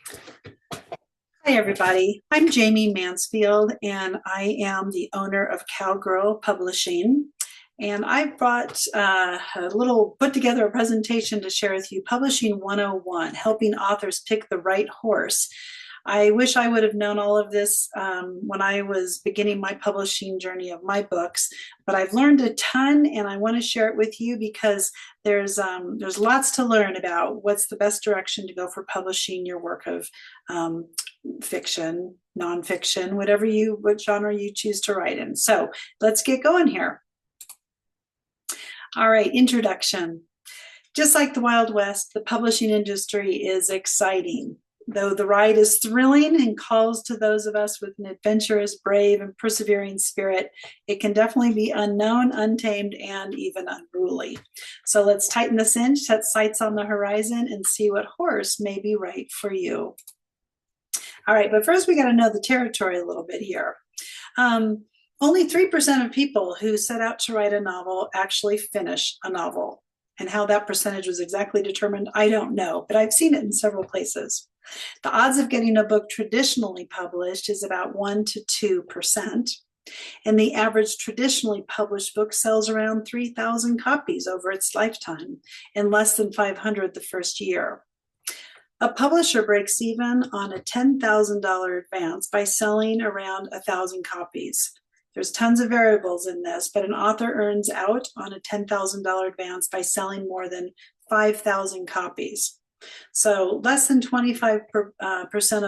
Hi, everybody. I'm Jayme Mansfield, and I am the owner of Cowgirl Publishing. And I brought put together a presentation to share with you Publishing 101, helping authors pick the right horse. I wish I would have known all of this when I was beginning my publishing journey of my books, but I've learned a ton, and I want to share it with you because there's lots to learn about what's the best direction to go for publishing your work of fiction, nonfiction, what genre you choose to write in. So let's get going here. All right, introduction. Just like the Wild West, the publishing industry is exciting. Though the ride is thrilling and calls to those of us with an adventurous, brave, and persevering spirit, it can definitely be unknown, untamed, and even unruly. So let's tighten the cinch, set sights on the horizon, and see what horse may be right for you. All right, but first we got to know the territory a little bit here. Only 3% of people who set out to write a novel actually finish a novel. And how that percentage was exactly determined, I don't know, but I've seen it in several places. The odds of getting a book traditionally published is about 1 to 2%. And the average traditionally published book sells around 3,000 copies over its lifetime and less than 500 the first year. A publisher breaks even on a $10,000 advance by selling around 1,000 copies. There's tons of variables in this, but an author earns out on a $10,000 advance by selling more than 5,000 copies. So less than 25%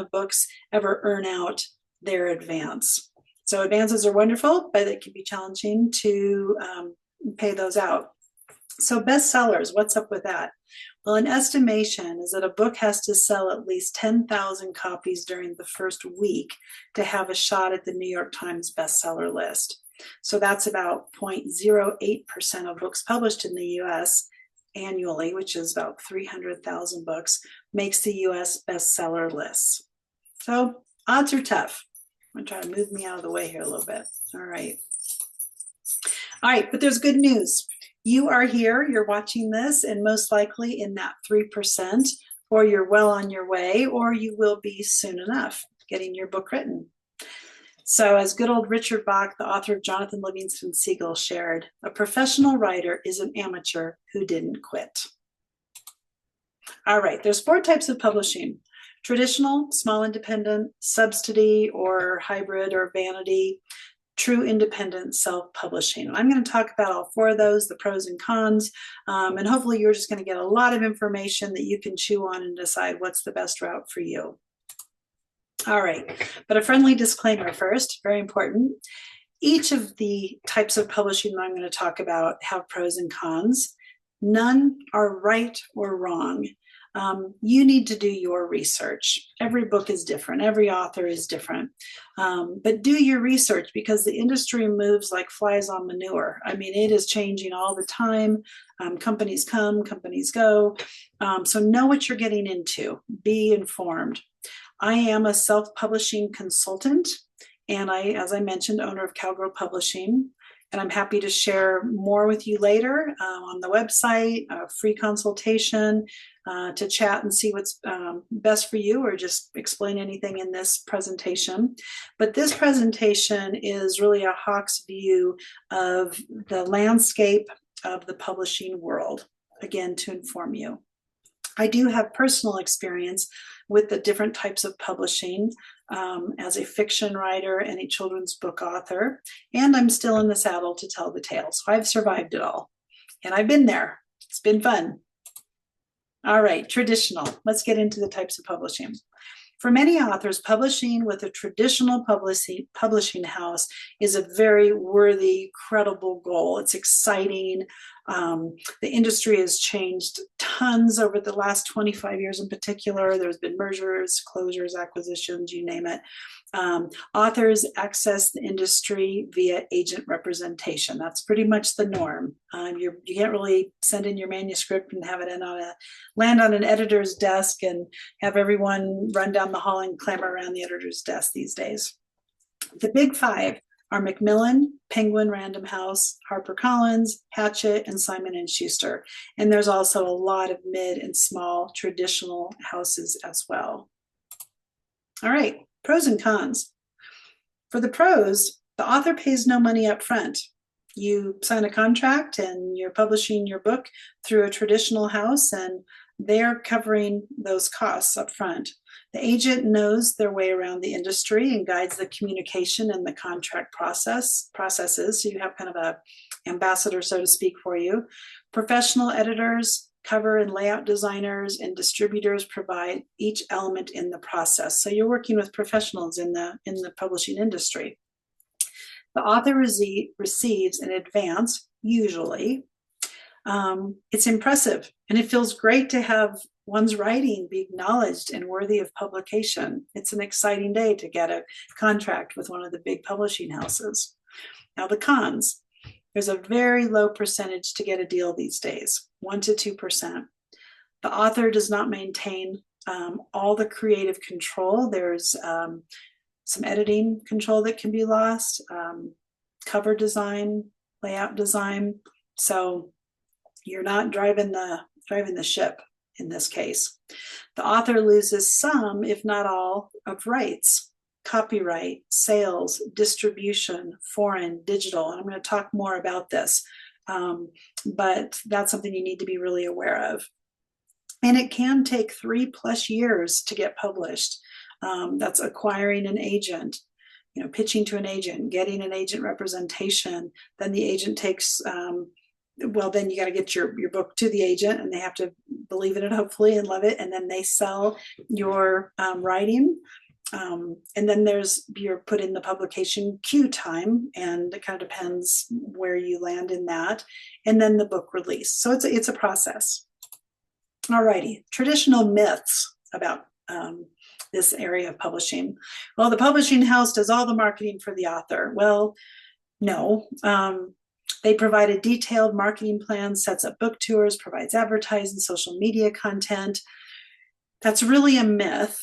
of books ever earn out their advance. So advances are wonderful, but it can be challenging to pay those out. So bestsellers, what's up with that? Well, an estimation is that a book has to sell at least 10,000 copies during the first week to have a shot at the New York Times bestseller list. So that's about 0.08% of books published in the US annually, which is about 300,000 books, makes the US bestseller list. So odds are tough. I'm going to try to move me out of the way here a little bit. All right, but there's good news. You are here, you're watching this, and most likely in that 3%, or you're well on your way, or you will be soon enough getting your book written. So as good old Richard Bach, the author of Jonathan Livingston Seagull, shared, a professional writer is an amateur who didn't quit. All right, there's 4 types of publishing. Traditional, small independent, subsidy or hybrid or vanity, true independent self-publishing. And I'm going to talk about all 4 of those, the pros and cons, and hopefully you're just going to get a lot of information that you can chew on and decide what's the best route for you. All right, but a friendly disclaimer first, very important. Each of the types of publishing that I'm going to talk about have pros and cons. None are right or wrong. You need to do your research. Every book is different. Every author is different. But do your research because the industry moves like flies on manure. I mean, it is changing all the time. Companies come, companies go. So know what you're getting into. Be informed. I am a self-publishing consultant, and as I mentioned, owner of Cowgirl Publishing. And I'm happy to share more with you later on the website, a free consultation to chat and see what's best for you, or just explain anything in this presentation. But this presentation is really a hawk's view of the landscape of the publishing world, again, to inform you. I do have personal experience with the different types of publishing as a fiction writer and a children's book author, and I'm still in the saddle to tell the tale. So I've survived it all, and I've been there. It's been fun. All right, traditional. Let's get into the types of publishing. For many authors, publishing with a traditional publishing house is a very worthy, credible goal. It's exciting. The industry has changed tons over the last 25 years in particular. There's been mergers, closures, acquisitions, you name it. Authors access the industry via agent representation. That's pretty much the norm. You can't really send in your manuscript and have it land on an editor's desk and have everyone run down the hall and clamor around the editor's desk these days. The big 5 are Macmillan, Penguin Random House, HarperCollins, Hachette, and Simon & Schuster. And there's also a lot of mid and small traditional houses as well. All right, pros and cons. For the pros, the author pays no money up front. You sign a contract and you're publishing your book through a traditional house, and they're covering those costs up front. The agent knows their way around the industry and guides the communication and the contract processes. So you have kind of a ambassador, so to speak, for you. Professional editors, cover and layout designers, and distributors provide each element in the process. So you're working with professionals in the publishing industry. The author receives an advance, usually. It's impressive, and it feels great to have one's writing be acknowledged and worthy of publication. It's an exciting day to get a contract with one of the big publishing houses. Now, the cons. There's a very low percentage to get a deal these days, 1 to 2%. The author does not maintain all the creative control. There's some editing control that can be lost, cover design, layout design. So you're not driving the ship in this case. The author loses some, if not all, of rights: copyright, sales, distribution, foreign, digital. And I'm going to talk more about this, but that's something you need to be really aware of. And it can take 3+ years to get published. That's acquiring an agent, pitching to an agent, getting an agent representation. Then the agent takes, then you got to get your book to the agent, and they have to believe in it, hopefully, and love it. And then they sell your writing. And then you're put in the publication queue time, and it kind of depends where you land in that. And then the book release. So it's a process. All righty, traditional myths about this area of publishing. Well, the publishing house does all the marketing for the author. Well, no. They provide a detailed marketing plan, sets up book tours, provides advertising, social media content. That's really a myth,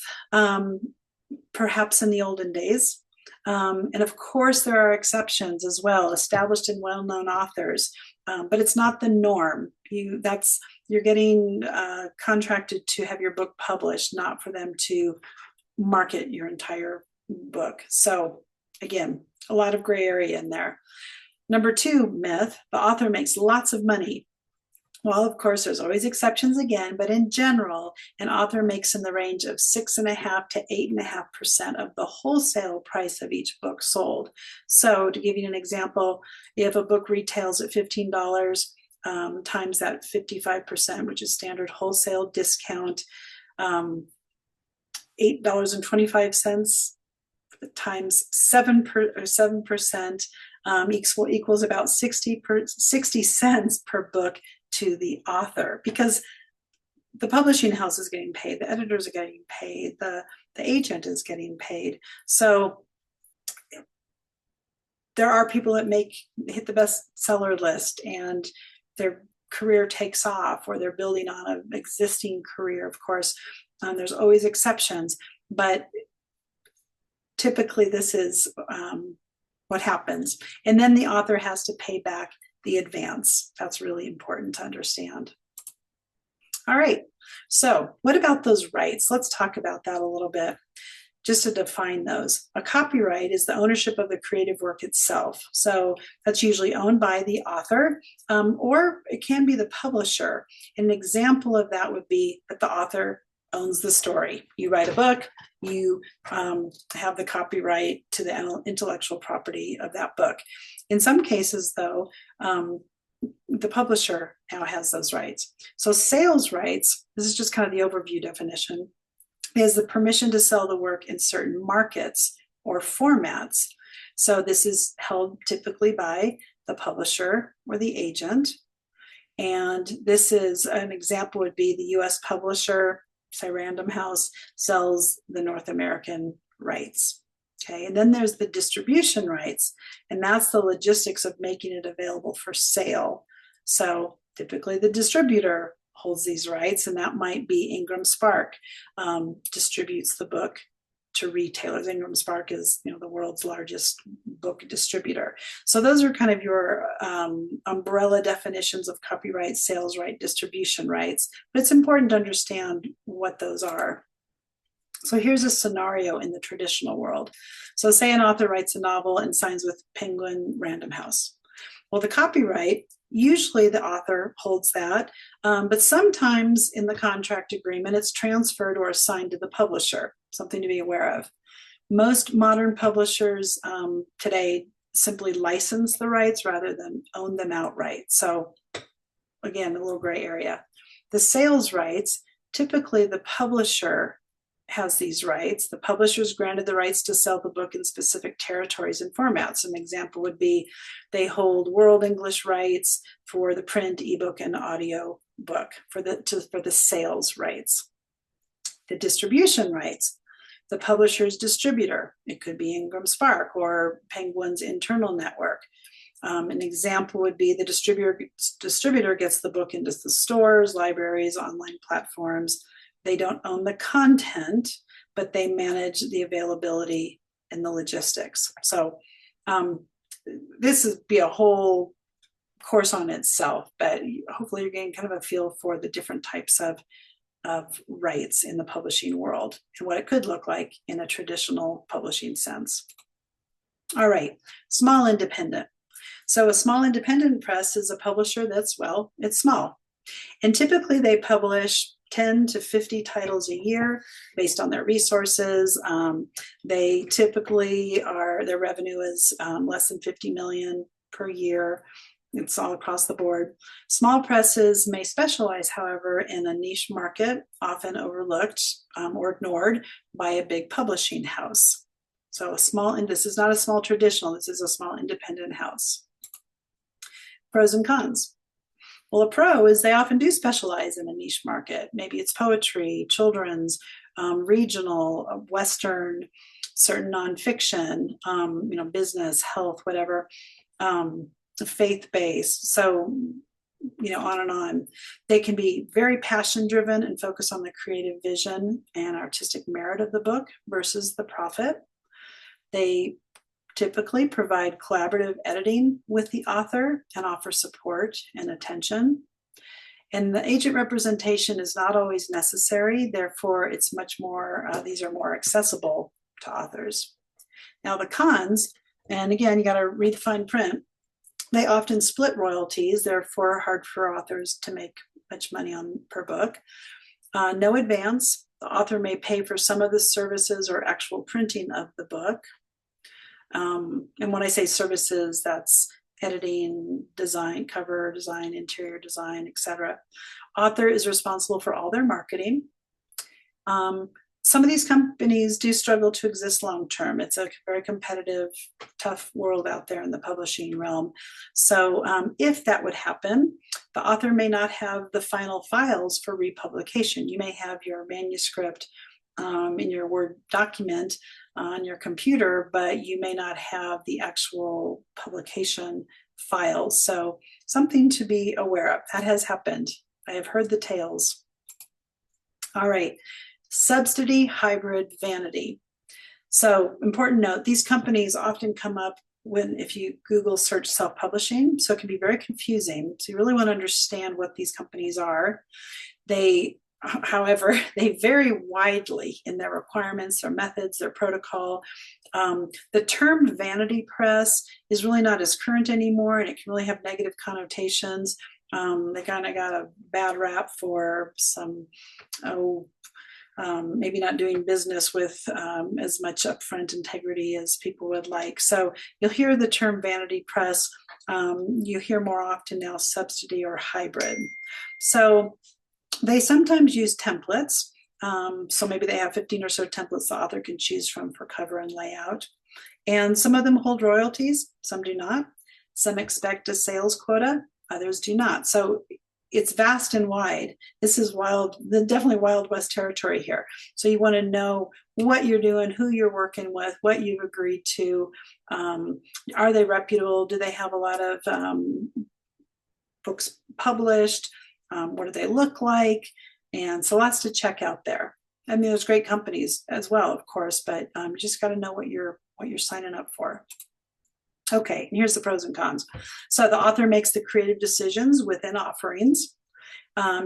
perhaps in the olden days. And of course, there are exceptions as well, established and well-known authors, but it's not the norm. You're getting contracted to have your book published, not for them to market your entire book. So again, a lot of gray area in there. Number 2 myth: the author makes lots of money. Well, of course, there's always exceptions again, but in general, an author makes in the range of 6.5% to 8.5% of the wholesale price of each book sold. So to give you an example, if a book retails at $15, times that 55%, which is standard wholesale discount, $8.25 times 7% equals about 60 cents per book to the author, because the publishing house is getting paid, the editors are getting paid, the agent is getting paid. So there are people that hit the bestseller list and their career takes off, or they're building on an existing career. Of course, there's always exceptions, but typically this is what happens. And then the author has to pay back the advance. That's really important to understand. All right, so what about those rights? Let's talk about that a little bit, just to define those. A copyright is the ownership of the creative work itself. So that's usually owned by the author, or it can be the publisher. An example of that would be that the author owns the story. You write a book, you have the copyright to the intellectual property of that book. In some cases, though, the publisher now has those rights. So sales rights, this is just kind of the overview definition, is the permission to sell the work in certain markets or formats. So this is held typically by the publisher or the agent. And this is an example would be the US publisher, say Random House, sells the North American rights. Okay, and then there's the distribution rights, and that's the logistics of making it available for sale. So typically the distributor holds these rights, and that might be Ingram Spark, distributes the book to retailers. Ingram Spark is, the world's largest book distributor. So those are kind of your umbrella definitions of copyright, sales right, distribution rights. But it's important to understand what those are. So here's a scenario in the traditional world. So say an author writes a novel and signs with Penguin Random House. Well, the copyright, usually the author holds that, but sometimes in the contract agreement, it's transferred or assigned to the publisher, something to be aware of. Most modern publishers today simply license the rights rather than own them outright. So again, a little gray area. The sales rights, typically the publisher has these rights. The publisher is granted the rights to sell the book in specific territories and formats. An example would be they hold world English rights for the print, ebook, and audio book for the sales rights. The distribution rights, the publisher's distributor. It could be Ingram Spark or Penguin's internal network. An example would be the distributor gets the book into the stores, libraries, online platforms. They don't own the content, but they manage the availability and the logistics. So this would be a whole course on itself, but hopefully you're getting kind of a feel for the different types of rights in the publishing world and what it could look like in a traditional publishing sense. All right, small independent. So a small independent press is a publisher that's, well, it's small. And typically they publish 10 to 50 titles a year based on their resources. They typically their revenue is less than 50 million per year. It's all across the board. Small presses may specialize, however, in a niche market, often overlooked or ignored by a big publishing house. So and this is not a small traditional, this is a small independent house. Pros and cons. Well, a pro is they often do specialize in a niche market. Maybe it's poetry, children's, regional, Western, certain nonfiction, business, health, whatever, faith-based. So, on and on. They can be very passion-driven and focus on the creative vision and artistic merit of the book versus the profit. They typically provide collaborative editing with the author and offer support and attention. And the agent representation is not always necessary. Therefore, it's much more, these are more accessible to authors. Now the cons, and again, you got to read the fine print. They often split royalties, therefore hard for authors to make much money per book. No advance. The author may pay for some of the services or actual printing of the book. And when I say services, that's editing, design, cover design, interior design, etc. Author is responsible for all their marketing. Some of these companies do struggle to exist long-term. It's a very competitive, tough world out there in the publishing realm. So if that would happen, the author may not have the final files for republication. You may have your manuscript in your Word document on your computer, but you may not have the actual publication files. So something to be aware of. That has happened. I have heard the tales. All right. Subsidy, hybrid, vanity. So important note, these companies often come up if you Google search self-publishing, so it can be very confusing. So you really want to understand what these companies are. However, they vary widely in their requirements, their methods, their protocol. The term vanity press is really not as current anymore, and it can really have negative connotations. They kind of got a bad rap for some, maybe not doing business with as much upfront integrity as people would like. So you'll hear the term vanity press. You hear more often now subsidy or hybrid. So they sometimes use templates. So maybe they have 15 or so templates the author can choose from for cover and layout. And some of them hold royalties, some do not. Some expect a sales quota, others do not. So it's vast and wide. This is definitely Wild West territory here. So you want to know what you're doing, who you're working with, what you've agreed to. Are they reputable? Do they have a lot of books published? What do they look like? And so lots to check out there. I mean, there's great companies as well, of course, but you just got to know what you're signing up for. Okay, and here's the pros and cons. So the author makes the creative decisions within offerings.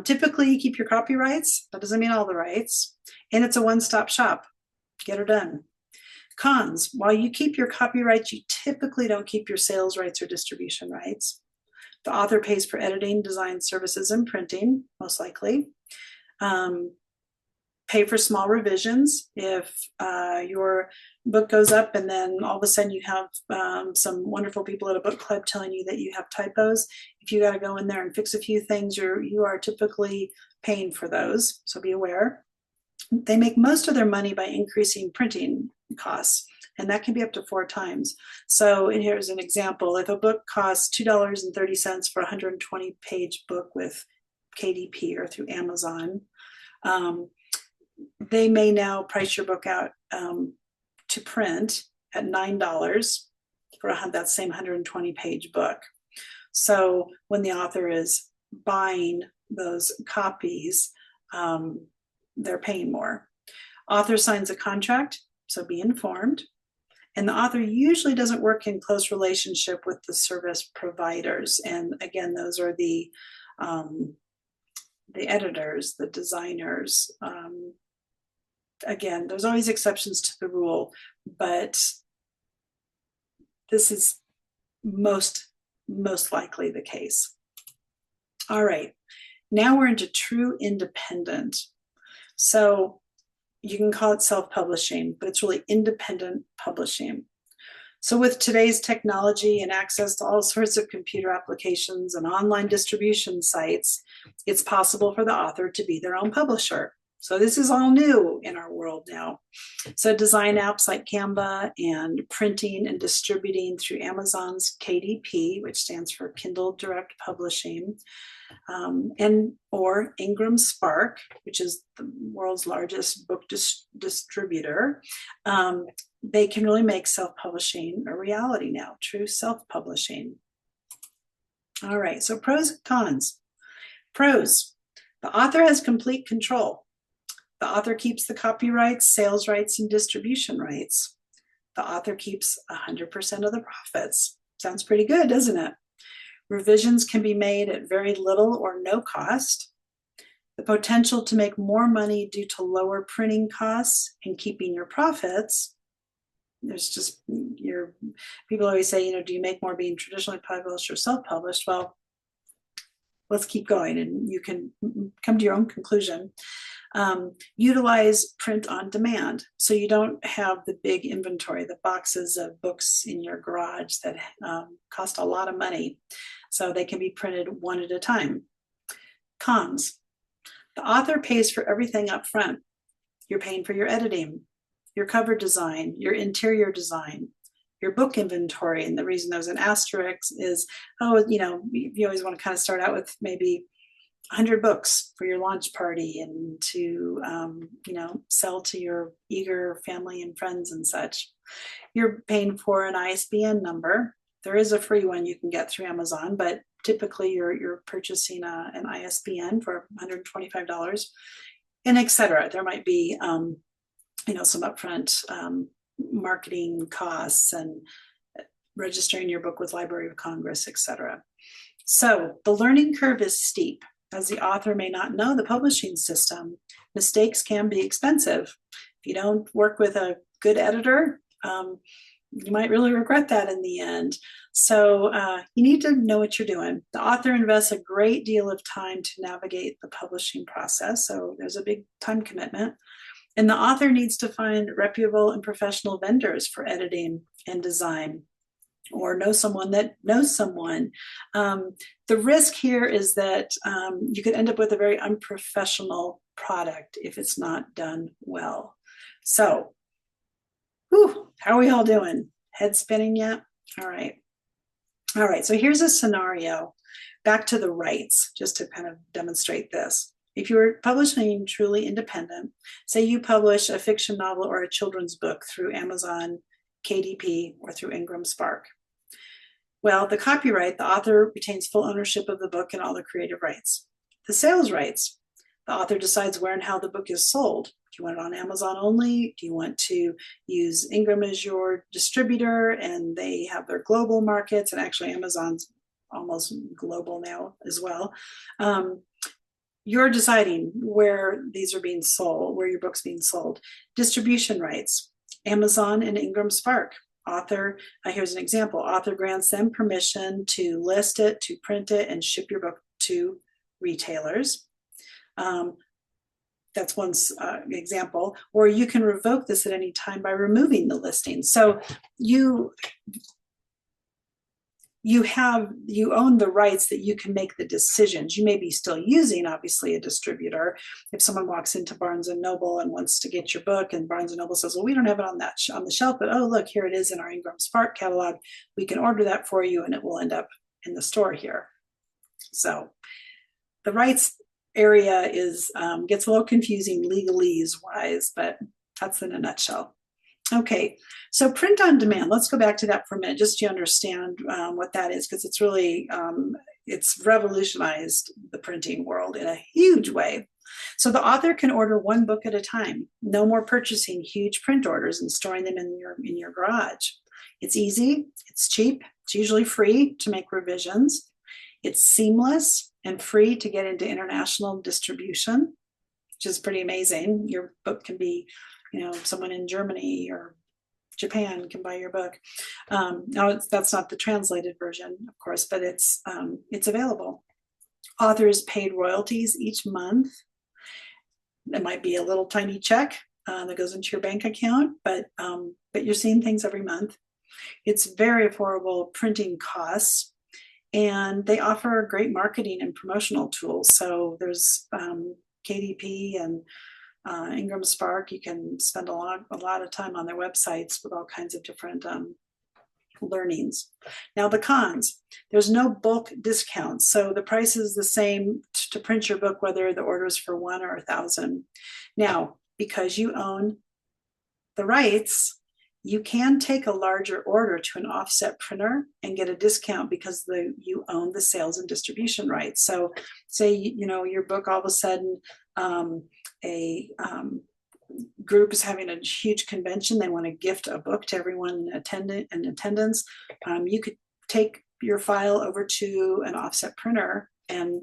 Typically, you keep your copyrights. That doesn't mean all the rights. And it's a one-stop shop. Get her done. Cons, while you keep your copyrights, you typically don't keep your sales rights or distribution rights. The author pays for editing, design services, and printing, most likely. Pay for small revisions. If your book goes up and then all of a sudden you have some wonderful people at a book club telling you that you have typos, if you got to go in there and fix a few things, you are typically paying for those, so be aware. They make most of their money by increasing printing costs, and that can be up to 4 times. So here's an example. If a book costs $2.30 for a 120-page book with KDP or through Amazon, they may now price your book out to print at $9 for that same 120-page book. So when the author is buying those copies, they're paying more. Author signs a contract, so be informed. And the author usually doesn't work in close relationship with the service providers. And again, those are the editors, the designers. Again, there's always exceptions to the rule, but this is most likely the case. All right, now we're into true independent. So you can call it self-publishing, but it's really independent publishing. So with today's technology and access to all sorts of computer applications and online distribution sites, it's possible for the author to be their own publisher. So this is all new in our world now. So design apps like Canva and printing and distributing through Amazon's KDP, which stands for Kindle Direct Publishing, or Ingram Spark, which is the world's largest book distributor. They can really make self-publishing a reality now, true self-publishing. All right, so pros and cons. Pros, the author has complete control. The author keeps the copyrights, sales rights, and distribution rights. The author keeps 100% of the profits. Sounds pretty good, doesn't it? Revisions can be made at very little or no cost. The potential to make more money due to lower printing costs and keeping your profits. There's just people always say, do you make more being traditionally published or self-published? Well, let's keep going and you can come to your own conclusion. Utilize print on demand. So you don't have the big inventory, the boxes of books in your garage that cost a lot of money. So they can be printed one at a time. Cons. The author pays for everything up front. You're paying for your editing, your cover design, your interior design, your book inventory. And the reason there's an asterisk is, you always want to kind of start out with maybe 100 books for your launch party and to, sell to your eager family and friends and such. You're paying for an ISBN number. There is a free one you can get through Amazon, but typically you're purchasing an ISBN for $125 and et cetera. There might be, some upfront marketing costs and registering your book with Library of Congress, et cetera. So the learning curve is steep. As the author may not know the publishing system, mistakes can be expensive. If you don't work with a good editor, you might really regret that in the end. So you need to know what you're doing. The author invests a great deal of time to navigate the publishing process. So there's a big time commitment. And the author needs to find reputable and professional vendors for editing and design, or know someone that knows someone. The risk here is that you could end up with a very unprofessional product if it's not done well. So, how are we all doing? Head spinning yet? All right. So here's a scenario. Back to the rights, just to kind of demonstrate this. If you're publishing truly independent, say you publish a fiction novel or a children's book through Amazon, KDP, or through Ingram Spark. Well, the copyright, the author retains full ownership of the book and all the creative rights. The sales rights, the author decides where and how the book is sold. Do you want it on Amazon only? Do you want to use Ingram as your distributor and they have their global markets? And actually Amazon's almost global now as well. you're deciding where these are being sold, where your book's being sold. Distribution rights, Amazon and Ingram Spark. Author, here's an example. Author grants them permission to list it, to print it, and ship your book to retailers. That's one example. Or you can revoke this at any time by removing the listing. So you own the rights that you can make the decisions. You may be still using, obviously, a distributor. If someone walks into Barnes and Noble and wants to get your book, and Barnes and Noble says, well, we don't have it on the shelf, but oh, look, here it is in our Ingram Spark catalog. We can order that for you, and it will end up in the store here. So the rights area gets a little confusing legalese wise, but that's in a nutshell. Okay, so print on demand. Let's go back to that for a minute, just to understand what that is, because it's really, it's revolutionized the printing world in a huge way. So the author can order one book at a time. No more purchasing huge print orders and storing them in your garage. It's easy, it's cheap, it's usually free to make revisions. It's seamless and free to get into international distribution, which is pretty amazing. Your book can be, someone in Germany or Japan can buy your book. Now that's not the translated version, of course, but it's available. Authors paid royalties each month. It might be a little tiny check that goes into your bank account, but you're seeing things every month. It's very affordable printing costs, and they offer great marketing and promotional tools. So there's KDP and Ingram Spark. You can spend a lot of time on their websites with all kinds of different learnings. Now the cons, there's no bulk discounts. So the price is the same to print your book, whether the order is for 1 or 1,000. Now, because you own the rights, you can take a larger order to an offset printer and get a discount because you own the sales and distribution rights. So say, your book all of a sudden, a group is having a huge convention. They want to gift a book to everyone in attendance. You could take your file over to an offset printer and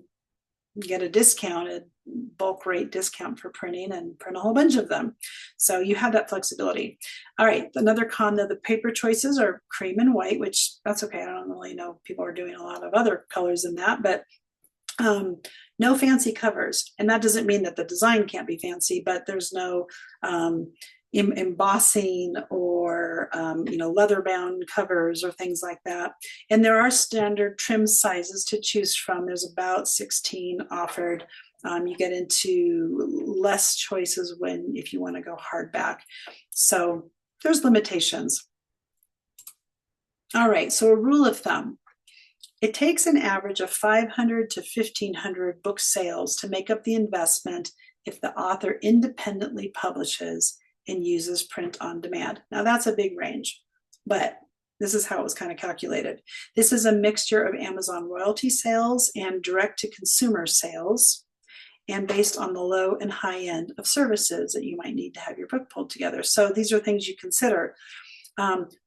get a discounted bulk rate discount for printing and print a whole bunch of them. So you have that flexibility. All right, another con, though, the paper choices are cream and white, which that's okay. I don't really know. People are doing a lot of other colors than that, but no fancy covers. And that doesn't mean that the design can't be fancy, but there's no embossing or leather bound covers or things like that. And there are standard trim sizes to choose from. There's about 16 offered. You get into less choices if you want to go hardback. So there's limitations. All right, so a rule of thumb. It takes an average of 500 to 1,500 book sales to make up the investment if the author independently publishes and uses print on demand. Now that's a big range, but this is how it was kind of calculated. This is a mixture of Amazon royalty sales and direct-to-consumer sales, and based on the low and high end of services that you might need to have your book pulled together. So these are things you consider.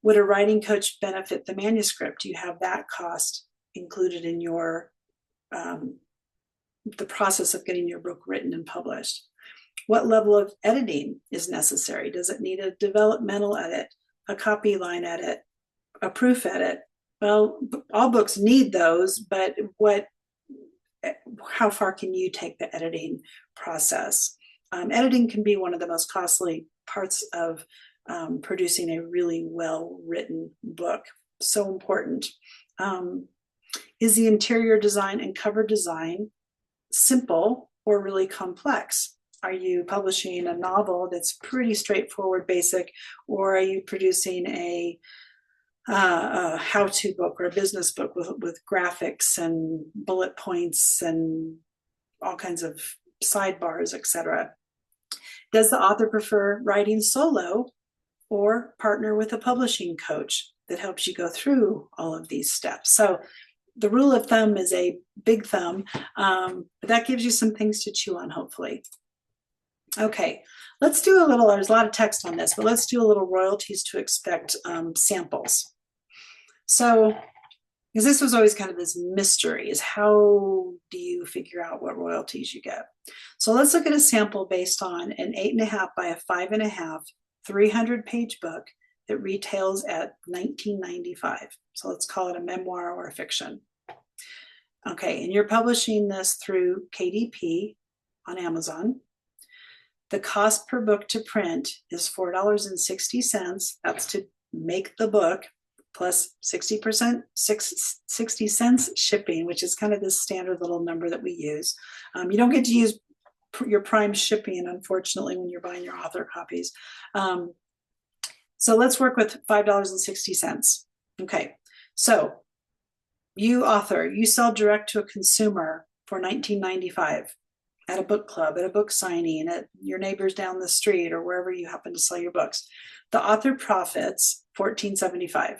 Would a writing coach benefit the manuscript? Do you have that cost included in your the process of getting your book written and published? What level of editing is necessary? Does it need a developmental edit, a copy line edit, a proof edit? Well, all books need those, but how far can you take the editing process? Editing can be one of the most costly parts of producing a really well-written book. So important. Is the interior design and cover design simple or really complex? Are you publishing a novel that's pretty straightforward, basic, or are you producing a how-to book or a business book with graphics and bullet points and all kinds of sidebars, etc.? Does the author prefer writing solo or partner with a publishing coach that helps you go through all of these steps? So the rule of thumb is a big thumb, but that gives you some things to chew on, hopefully. Okay, let's do there's a lot of text on this, but let's do a little royalties to expect samples. So because this was always kind of this mystery, is how do you figure out what royalties you get? So let's look at a sample based on an 8.5 by a 5.5, 300-page book that retails at $19.95. So let's call it a memoir or a fiction. Okay, and you're publishing this through KDP on Amazon. The cost per book to print is $4.60. That's to make the book, plus 60%, 60 cents shipping, which is kind of this standard little number that we use. You don't get to use your prime shipping, unfortunately, when you're buying your author copies. So let's work with $5.60. Okay, so you author, you sell direct to a consumer for $19.95 at a book club, at a book signing, at your neighbors down the street, or wherever you happen to sell your books. The author profits $14.75.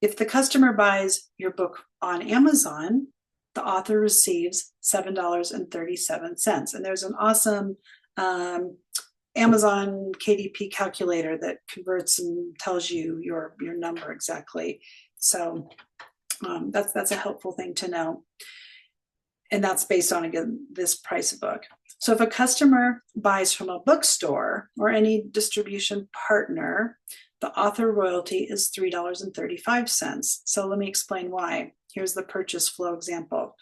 If the customer buys your book on Amazon, the author receives $7.37. And there's an awesome Amazon KDP calculator that converts and tells you your number exactly. So that's a helpful thing to know. And that's based on, again, this price of book. So if a customer buys from a bookstore or any distribution partner, the author royalty is $3.35. So let me explain why. Here's the purchase flow example.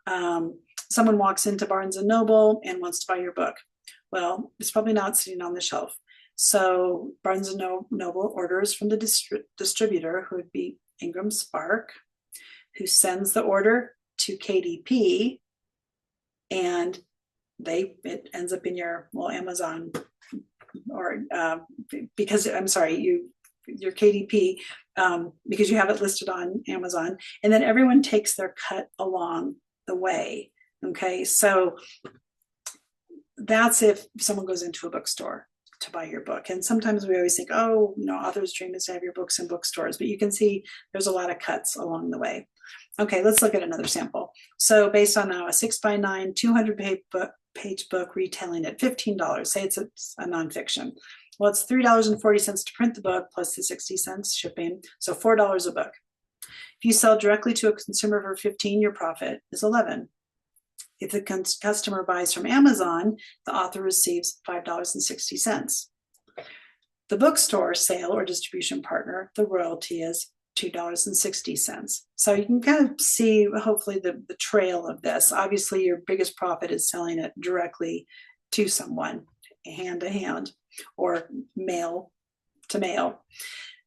Someone walks into Barnes & Noble and wants to buy your book. Well, it's probably not sitting on the shelf. So Barnes & Noble orders from the distributor, who would be Ingram Spark, who sends the order to KDP, and it ends up in your, well, Amazon, or because I'm sorry, your KDP, because you have it listed on Amazon, and then everyone takes their cut along the way. Okay, so that's if someone goes into a bookstore to buy your book. And sometimes we always think, oh, author's dream is to have your books in bookstores, but you can see there's a lot of cuts along the way. Okay, let's look at another sample. So based on now a 6x9, 200-page book retailing at $15, say it's a nonfiction. Well, it's $3.40 to print the book plus the 60 cents shipping, so $4 a book. If you sell directly to a consumer for $15, your profit is $11. If the customer buys from Amazon, the author receives $5.60. The bookstore sale or distribution partner, the royalty is $2.60. So you can kind of see, hopefully, the trail of this. Obviously, your biggest profit is selling it directly to someone, hand to hand, or mail to mail.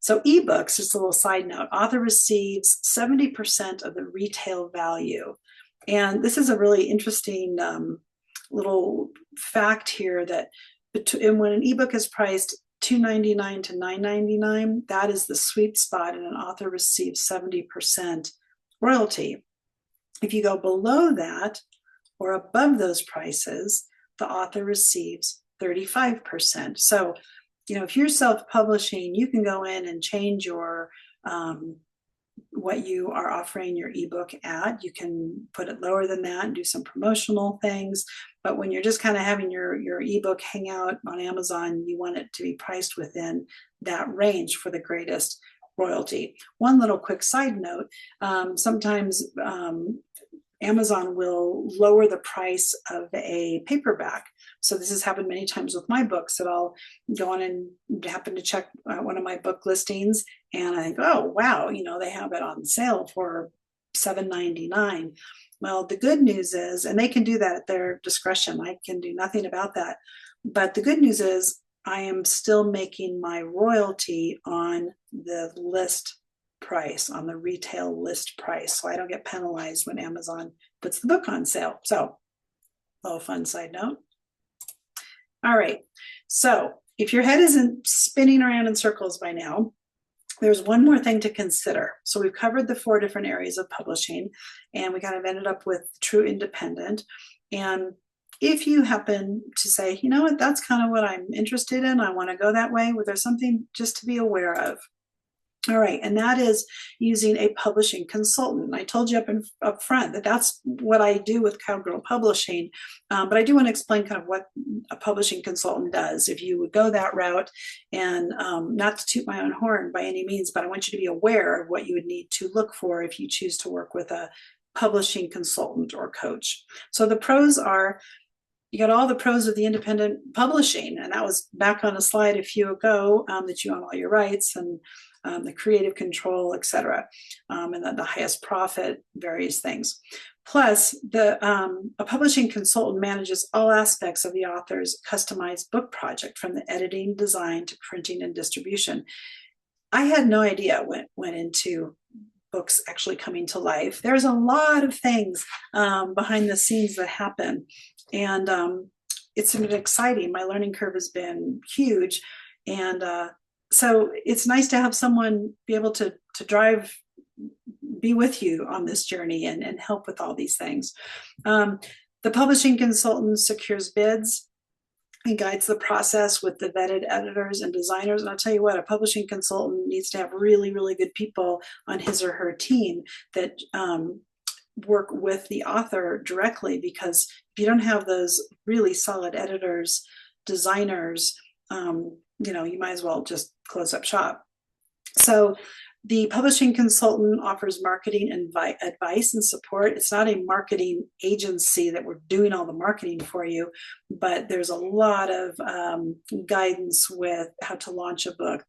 So ebooks, just a little side note, author receives 70% of the retail value. And this is a really interesting little fact here, that when an ebook is priced $2.99 to $9.99, that is the sweet spot, and an author receives 70% royalty. If you go below that or above those prices, the author receives 35%. So, if you're self-publishing, you can go in and change your what you are offering your ebook at. You can put it lower than that and do some promotional things. But when you're just kind of having your ebook hang out on Amazon, you want it to be priced within that range for the greatest royalty. One little quick side note, sometimes Amazon will lower the price of a paperback. So this has happened many times with my books, that I'll go on and happen to check one of my book listings, and I think, oh, wow, they have it on sale for $7.99. Well, the good news is, and they can do that at their discretion, I can do nothing about that. But the good news is I am still making my royalty on the list price, on the retail list price. So I don't get penalized when Amazon puts the book on sale. So a little fun side note. All right. So if your head isn't spinning around in circles by now, there's one more thing to consider. So we've covered the 4 different areas of publishing, and we kind of ended up with true independent. And if you happen to say, you know what, that's kind of what I'm interested in, I want to go that way, well, there's something just to be aware of. All right, and that is using a publishing consultant. I told you up front that that's what I do with Cowgirl Publishing, but I do want to explain kind of what a publishing consultant does. If you would go that route, and not to toot my own horn by any means, but I want you to be aware of what you would need to look for if you choose to work with a publishing consultant or coach. So the pros are, you got all the pros of the independent publishing, and that was back on a slide a few ago, that you own all your rights and the creative control, etc., and the highest profit, various things. Plus, a publishing consultant manages all aspects of the author's customized book project, from the editing, design to printing and distribution. I had no idea what went into books actually coming to life. There's a lot of things behind the scenes that happen, and it's been exciting. My learning curve has been huge, and so it's nice to have someone be able to be with you on this journey and help with all these things. The publishing consultant secures bids and guides the process with the vetted editors and designers. And I'll tell you what, a publishing consultant needs to have really, really good people on his or her team that work with the author directly, because if you don't have those really solid editors, designers, you might as well just close up shop. So the publishing consultant offers marketing and advice and support. It's not a marketing agency that we're doing all the marketing for you, but there's a lot of guidance with how to launch a book,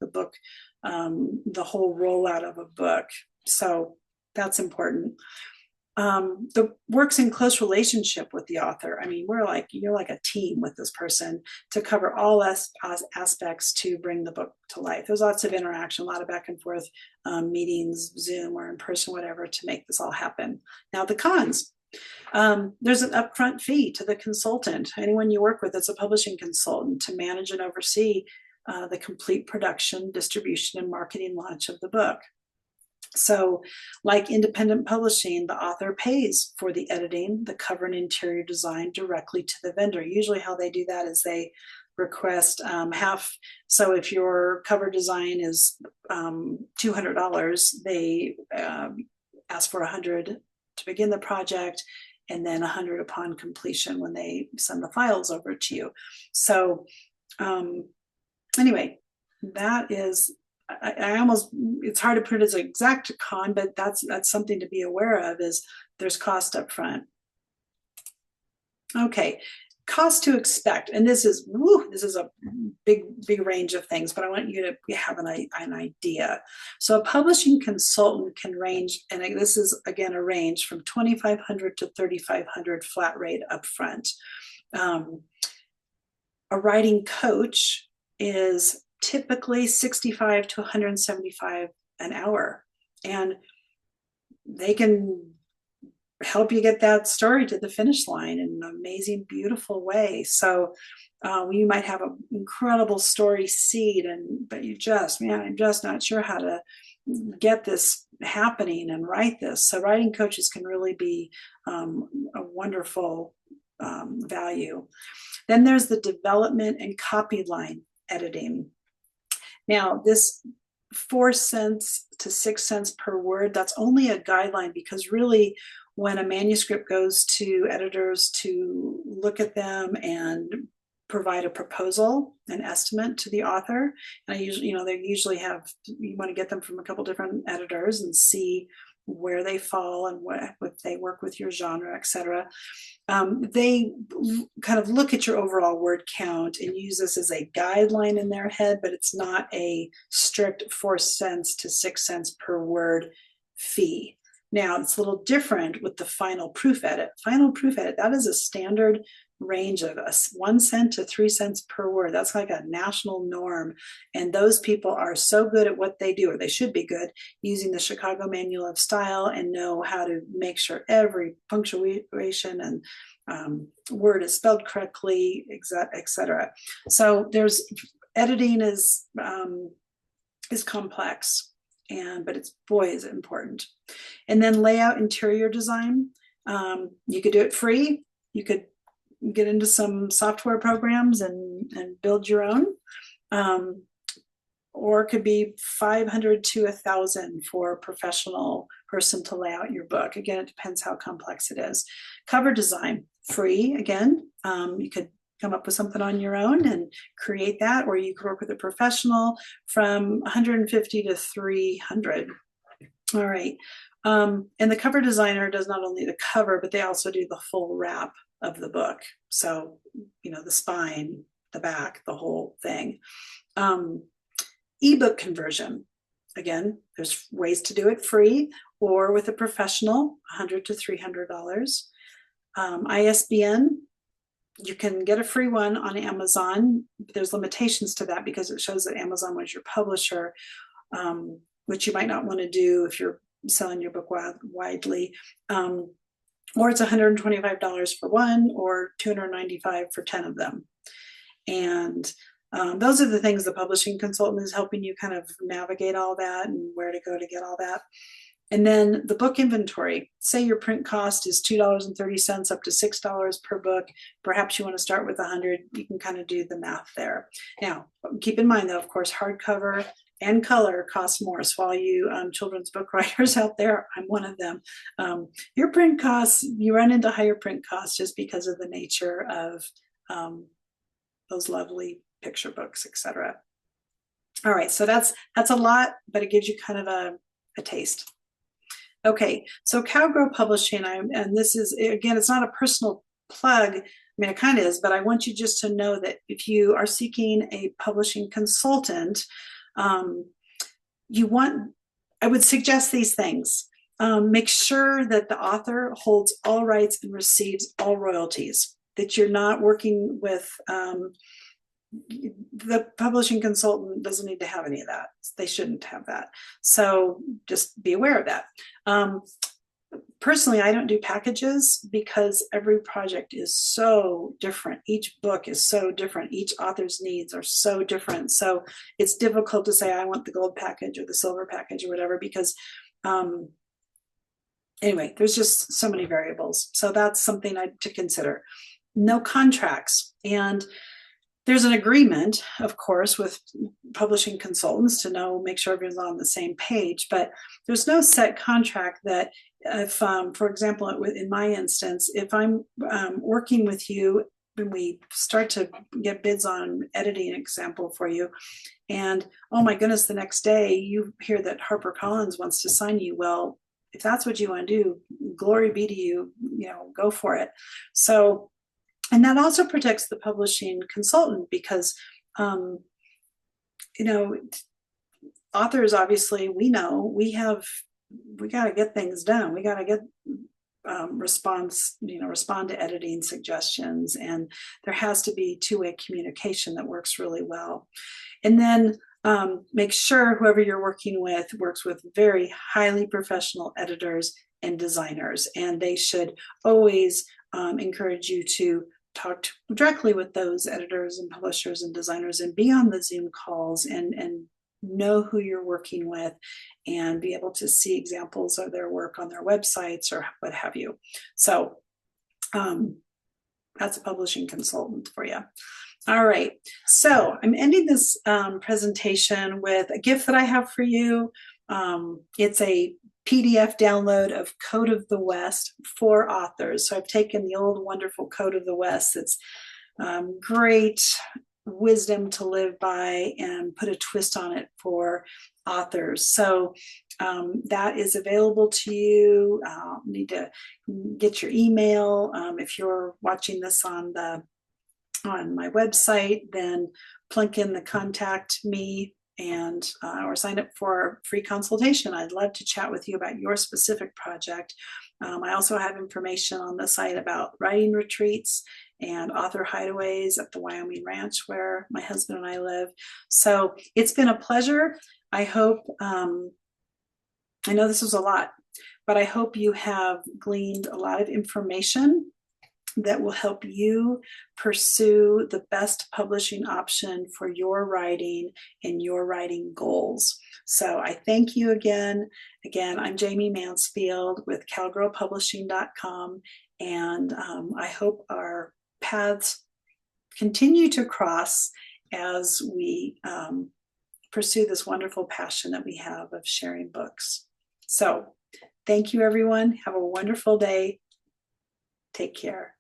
the whole rollout of a book. So that's important. The works in close relationship with the author. I mean, you're like a team with this person to cover all aspects to bring the book to life. There's lots of interaction, a lot of back and forth meetings, Zoom or in person, whatever, to make this all happen. Now, the cons. There's an upfront fee to the consultant. Anyone you work with that's a publishing consultant, to manage and oversee the complete production, distribution, and marketing launch of the book. So, like independent publishing, the author pays for the editing, the cover and interior design directly to the vendor. Usually how they do that is they request half. So if your cover design is $200, they ask for $100 to begin the project, and then $100 upon completion when they send the files over to you. So anyway, that is, it's hard to put it as an exact con, but that's something to be aware of, is there's cost up front. Okay, cost to expect, and this is a big range of things, but I want you to have an idea. So a publishing consultant can range, and this is again a range from $2,500 to $3,500 flat rate up front. A writing coach is typically $65 to $175 an hour, and they can help you get that story to the finish line in an amazing, beautiful way. So you might have an incredible story seed, but I'm just not sure how to get this happening and write this. So writing coaches can really be a wonderful value. Then there's the development and copy line editing. Now, this 4 cents to 6 cents per word, that's only a guideline, because really when a manuscript goes to editors to look at them and provide a proposal, an estimate to the author, and you want to get them from a couple different editors and see where they fall and what they work with your genre, etc. They kind of look at your overall word count and use this as a guideline in their head, but it's not a strict 4 cents to 6 cents per word fee. Now, it's a little different with the final proof edit. Final proof edit, that is a standard range of 1 cent to 3 cents per word. That's like a national norm. And those people are so good at what they do, or they should be good, using the Chicago Manual of Style, and know how to make sure every punctuation and word is spelled correctly, etc. So editing is complex, but is it important. And then layout, interior design. You could do it free. You could get into some software programs and build your own. or it could be 500 to 1,000 for a professional person to lay out your book. Again, it depends how complex it is. Cover design, free. Again, you could come up with something on your own and create that, or you could work with a professional from 150 to 300. All right. And the cover designer does not only the cover, but they also do the full wrap of the book. So, you know, the spine, the back, the whole thing. Ebook conversion. Again, there's ways to do it free or with a professional, $100 to $300. ISBN, you can get a free one on Amazon. There's limitations to that because it shows that Amazon was your publisher, which you might not want to do if you're selling your book widely. Or it's $125 for one, or $295 for 10 of them. And those are the things the publishing consultant is helping you kind of navigate all that and where to go to get all that. And then the book inventory. Say your print cost is $2.30 up to $6 per book. Perhaps you want to start with 100. You can kind of do the math there. Now, keep in mind, though, of course, hardcover and color costs more. So all you children's book writers out there, I'm one of them. Your print costs, you run into higher print costs just because of the nature of those lovely picture books, etc. All right, so that's a lot, but it gives you kind of a taste. Okay, so Cowgirl Publishing, and this is, again, it's not a personal plug. I mean, it kind of is, but I want you just to know that if you are seeking a publishing consultant, I would suggest these things. Make sure that the author holds all rights and receives all royalties, that you're not working with, the publishing consultant doesn't need to have any of that. They shouldn't have that. So just be aware of that. Personally, I don't do packages because every project is so different. Each book is so different. Each author's needs are so different. So it's difficult to say, I want the gold package or the silver package or whatever, because anyway, there's just so many variables. So that's something to consider. No contracts. And there's an agreement, of course, with publishing consultants to make sure everyone's on the same page, but there's no set contract that if, for example, in my instance, if I'm working with you and we start to get bids on editing an example for you, and oh my goodness, the next day you hear that HarperCollins wants to sign you, well, if that's what you want to do, glory be to you, go for it. So, and that also protects the publishing consultant because, authors, obviously, we know we got to get things done. We got to get respond to editing suggestions, and there has to be two-way communication that works really well. And then make sure whoever you're working with works with very highly professional editors and designers, and they should always encourage you to talk directly with those editors and publishers and designers and be on the Zoom calls and know who you're working with and be able to see examples of their work on their websites or what have you. So that's a publishing consultant for you. All right, so I'm ending this presentation with a gift that I have for you. It's a PDF download of Code of the West for authors. So I've taken the old wonderful Code of the West that's great wisdom to live by and put a twist on it for authors. So that is available to you. Need to get your email. If you're watching this on my website, then plunk in the contact me and or sign up for a free consultation. I'd love to chat with you about your specific project. I also have information on the site about writing retreats and author hideaways at the Wyoming Ranch where my husband and I live. So it's been a pleasure. I hope, I know this was a lot, but I hope you have gleaned a lot of information that will help you pursue the best publishing option for your writing and your writing goals. So I thank you again. Again, I'm Jayme Mansfield with cowgirlpublishing.com, and I hope our paths continue to cross as we pursue this wonderful passion that we have of sharing books. So thank you, everyone. Have a wonderful day. Take care.